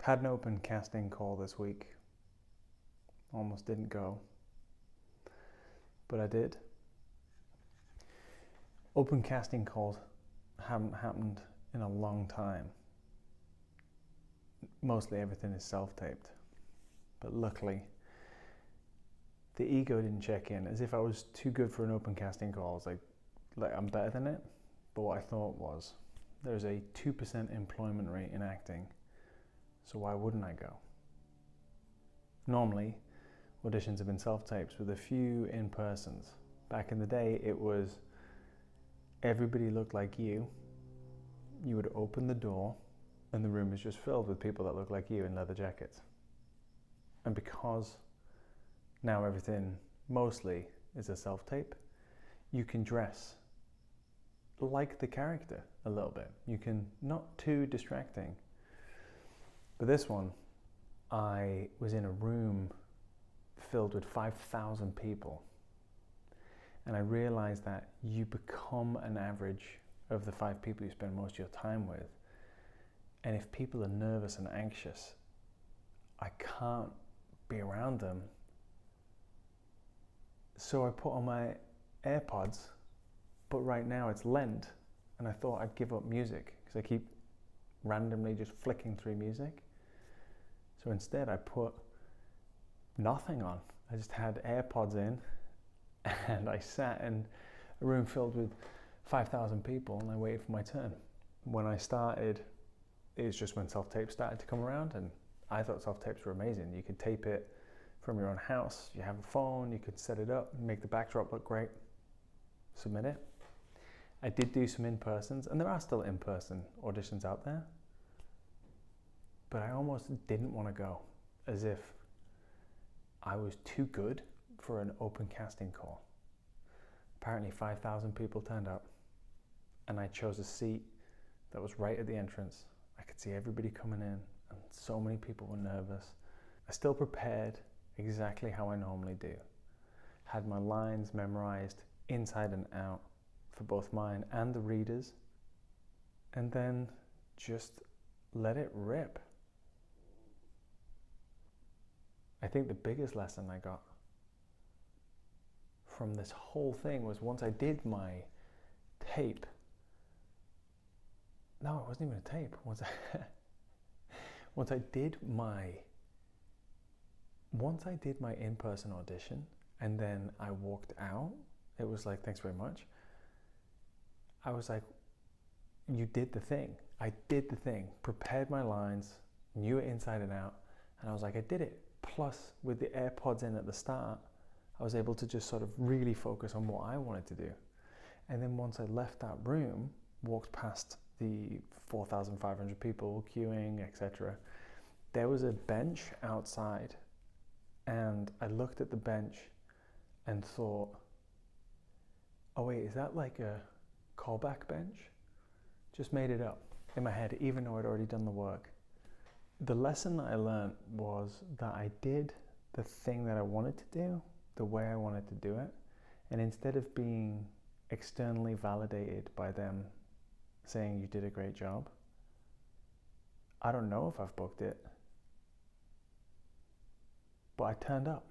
Had an open casting call this week. Almost didn't go, but I did. Open casting calls haven't happened in a long time. Mostly everything is self-taped, but luckily the ego didn't check in, as if I was too good for an open casting call. It's like I'm better than it. But what I thought was, there's a 2% employment rate in acting, so why wouldn't I go? Normally, auditions have been self-tapes with a few in-persons. Back in the day, it was everybody looked like you. You would open the door and the room is just filled with people that look like you in leather jackets. And because now everything mostly is a self-tape, you can dress like the character a little bit. You can, not too distracting. But this one, I was in a room filled with 5,000 people. And I realized that you become an average of the 5 people you spend most of your time with. And if people are nervous and anxious, I can't be around them. So I put on my AirPods, but right now it's Lent, and I thought I'd give up music because I keep randomly just flicking through music. So instead I put nothing on. I just had AirPods in, and I sat in a room filled with 5,000 people and I waited for my turn. When I started, it was just when self-tapes started to come around, and I thought self-tapes were amazing. You could tape it from your own house, you have a phone, you could set it up, make the backdrop look great, submit it. I did do some in-persons, and there are still in-person auditions out there, but I almost didn't want to go, as if I was too good for an open casting call. Apparently 5,000 people turned up, and I chose a seat that was right at the entrance. I could see everybody coming in, and so many people were nervous. I still prepared exactly how I normally do. Had my lines memorized inside and out for both mine and the readers, and then just let it rip. I think the biggest lesson I got from this whole thing was once I did my tape. No, it wasn't even a tape. Once I did my in-person audition, and then I walked out, it was like, thanks very much. I was like, you did the thing. I did the thing. Prepared my lines, knew it inside and out, and I was like, I did it. Plus, with the AirPods in at the start, I was able to just sort of really focus on what I wanted to do. And then once I left that room, walked past the 4,500 people queuing, etc., there was a bench outside, and I looked at the bench and thought, oh wait, is that like a callback bench? Just made it up in my head, even though I'd already done the work. The lesson that I learned was that I did the thing that I wanted to do, the way I wanted to do it, and instead of being externally validated by them saying you did a great job, I don't know if I've booked it, but I turned up.